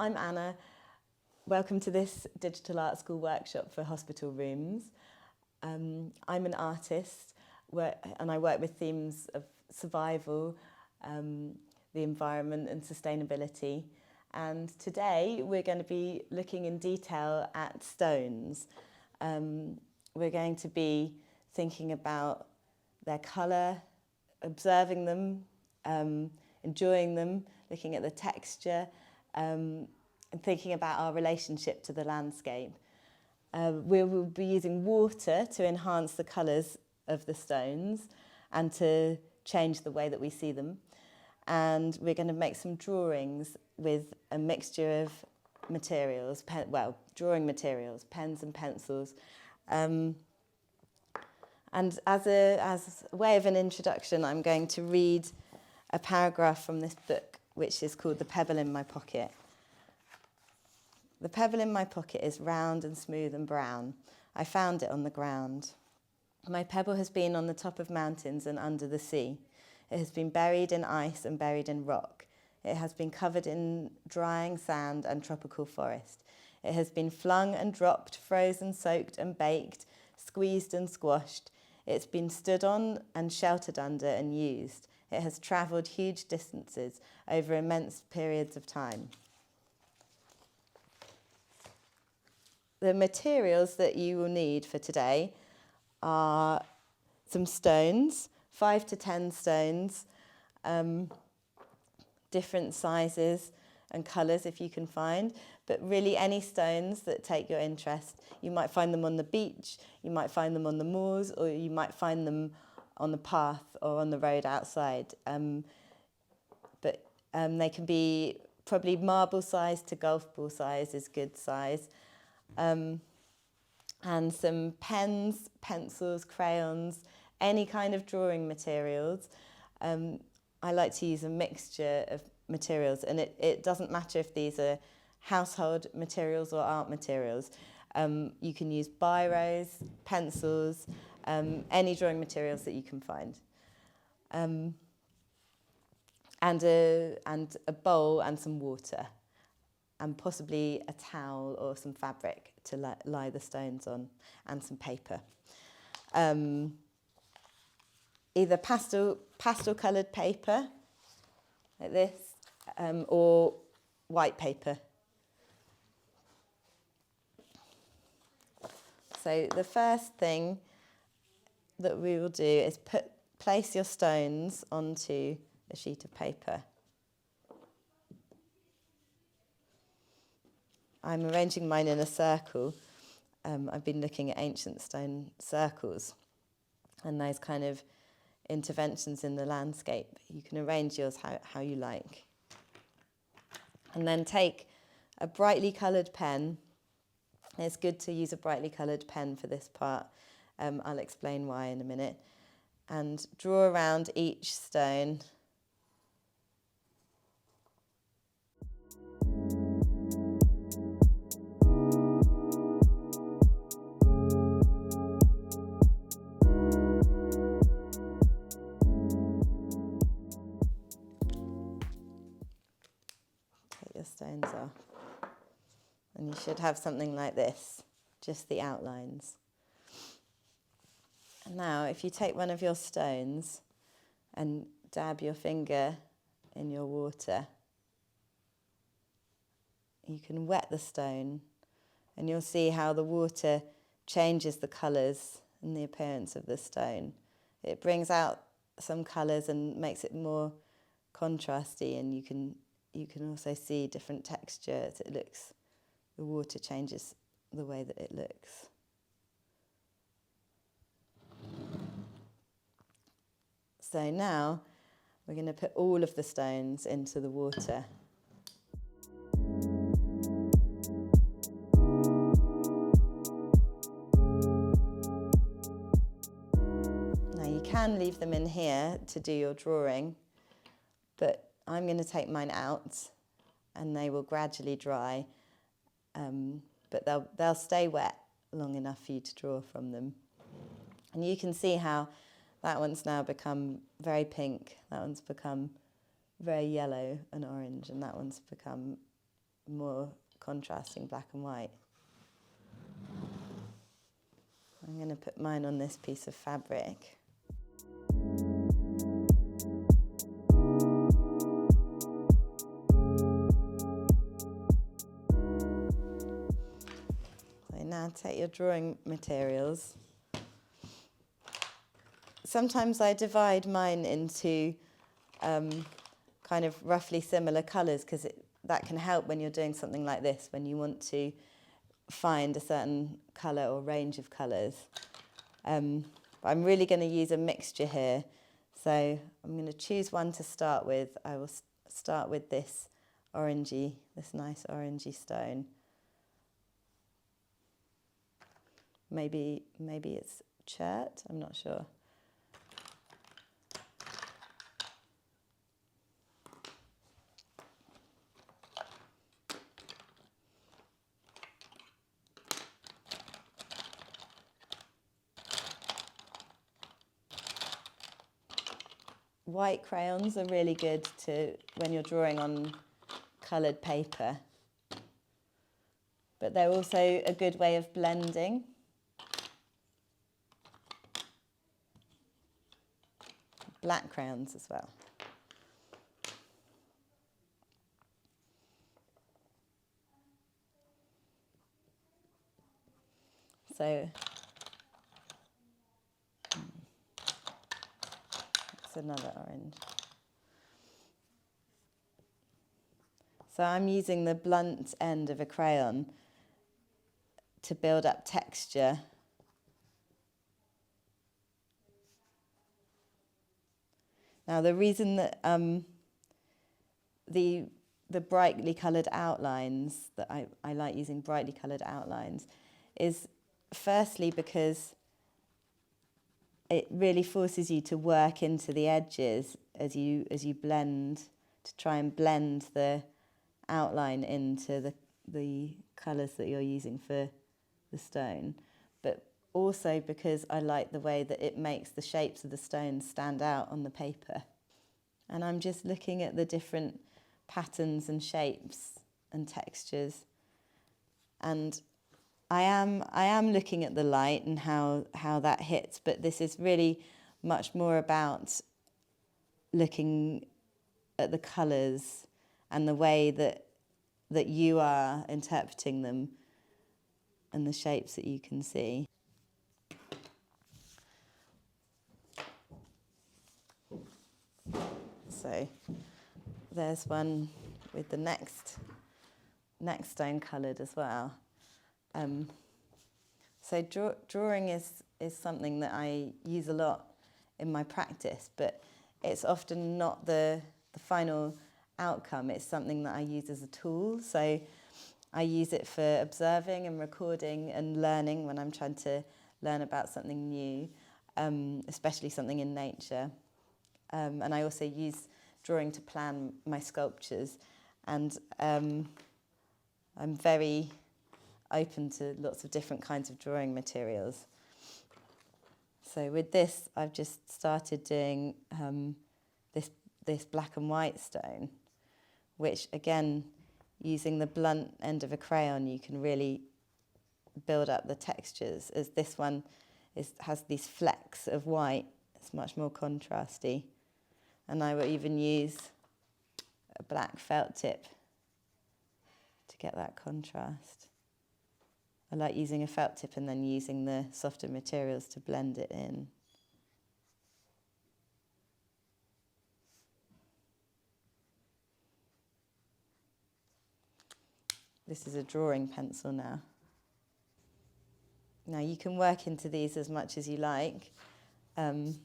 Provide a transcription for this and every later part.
I'm Anna. Welcome to this Digital Art School workshop for hospital rooms. I'm an artist and I work with themes of survival, the environment and sustainability. And today we're going to be looking in detail at stones. We're going to be thinking about their colour, observing them, enjoying them, looking at the texture, and thinking about our relationship to the landscape. We will be using water to enhance the colours of the stones and to change the way that we see them. And we're going to make some drawings with a mixture of materials, drawing materials, pens and pencils. And as a way of an introduction, I'm going to read a paragraph from this book, which is called The Pebble in My Pocket. The pebble in my pocket is round and smooth and brown. I found it on the ground. My pebble has been on the top of mountains and under the sea. It has been buried in ice and buried in rock. It has been covered in drying sand and tropical forest. It has been flung and dropped, frozen, soaked and baked, squeezed and squashed. It's been stood on and sheltered under and used. It has travelled huge distances over immense periods of time. The materials that you will need for today are some stones, 5 to 10 stones, different sizes and colours if you can find, but really any stones that take your interest. You might find them on the beach, you might find them on the moors, or you might find them on the path or on the road outside. But they can be probably marble size to golf ball size is good size. And some pens, pencils, crayons, any kind of drawing materials. I like to use a mixture of materials, and it doesn't matter if these are household materials or art materials. You can use biros, pencils, any drawing materials that you can find. And a bowl and some water, and possibly a towel or some fabric to lie the stones on, and some paper. Either pastel coloured paper, like this, or white paper. So the first thing that we will do is place your stones onto a sheet of paper. I'm arranging mine in a circle. I've been looking at ancient stone circles and those kind of interventions in the landscape. You can arrange yours how you like. And then take a brightly coloured pen. It's good to use a brightly coloured pen for this part. I'll explain why in a minute. And draw around each stone. Stones off, and you should have something like this, just the outlines. And now if you take one of your stones and dab your finger in your water, you can wet the stone and you'll see how the water changes the colours and the appearance of the stone. It brings out some colours and makes it more contrasty, and you can also see different textures. The water changes the way that it looks. So now we're going to put all of the stones into the water. Now you can leave them in here to do your drawing, but I'm going to take mine out and they will gradually dry, but they'll stay wet long enough for you to draw from them. And you can see how that one's now become very pink, that one's become very yellow and orange, and that one's become more contrasting black and white. I'm going to put mine on this piece of fabric. So now take your drawing materials. Sometimes I divide mine into kind of roughly similar colours, because that can help when you're doing something like this, when you want to find a certain colour or range of colours. But I'm really going to use a mixture here. So I'm going to choose one to start with. I will start with this nice orangey stone. Maybe it's chert, I'm not sure. White crayons are really good when you're drawing on coloured paper. But they're also a good way of blending. Black crayons as well. So that's another orange. So I'm using the blunt end of a crayon to build up texture. Now the reason that the brightly coloured outlines, that I like using brightly coloured outlines, is firstly because it really forces you to work into the edges as you blend, to try and blend the outline into the colours that you're using for the stone. But also because I like the way that it makes the shapes of the stones stand out on the paper. And I'm just looking at the different patterns and shapes and textures. And I am looking at the light and how that hits, but this is really much more about looking at the colours and the way that you are interpreting them and the shapes that you can see. So there's one with the next stone coloured as well. So drawing is something that I use a lot in my practice, but it's often not the final outcome. It's something that I use as a tool. So I use it for observing and recording and learning when I'm trying to learn about something new, especially something in nature. And I also use drawing to plan my sculptures. And I'm very open to lots of different kinds of drawing materials. So with this, I've just started doing this black and white stone, which again, using the blunt end of a crayon, you can really build up the textures, as this one has these flecks of white. It's much more contrasty. And I will even use a black felt tip to get that contrast. I like using a felt tip and then using the softer materials to blend it in. This is a drawing pencil now. Now you can work into these as much as you like. And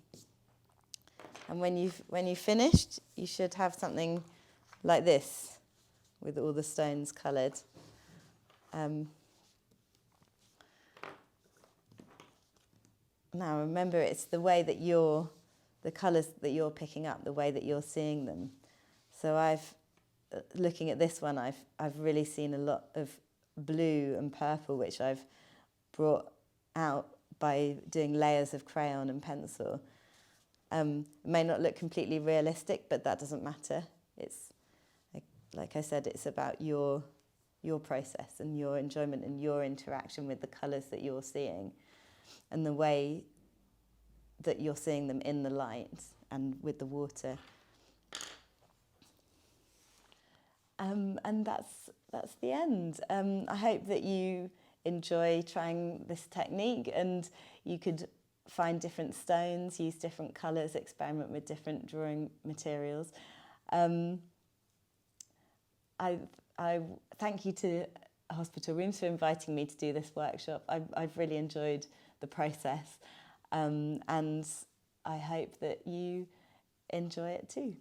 when you've finished, you should have something like this with all the stones coloured. Now remember, it's the way that the colours that you're picking up, the way that you're seeing them. So looking at this one, I've really seen a lot of blue and purple, which I've brought out by doing layers of crayon and pencil. It may not look completely realistic, but that doesn't matter. It's, like I said, it's about your your process and your enjoyment and your interaction with the colours that you're seeing and the way that you're seeing them in the light and with the water. And that's the end. I hope that you enjoy trying this technique and you could find different stones, use different colours, experiment with different drawing materials. I thank you to Hospital Rooms for inviting me to do this workshop. I've really enjoyed the process, and I hope that you enjoy it too.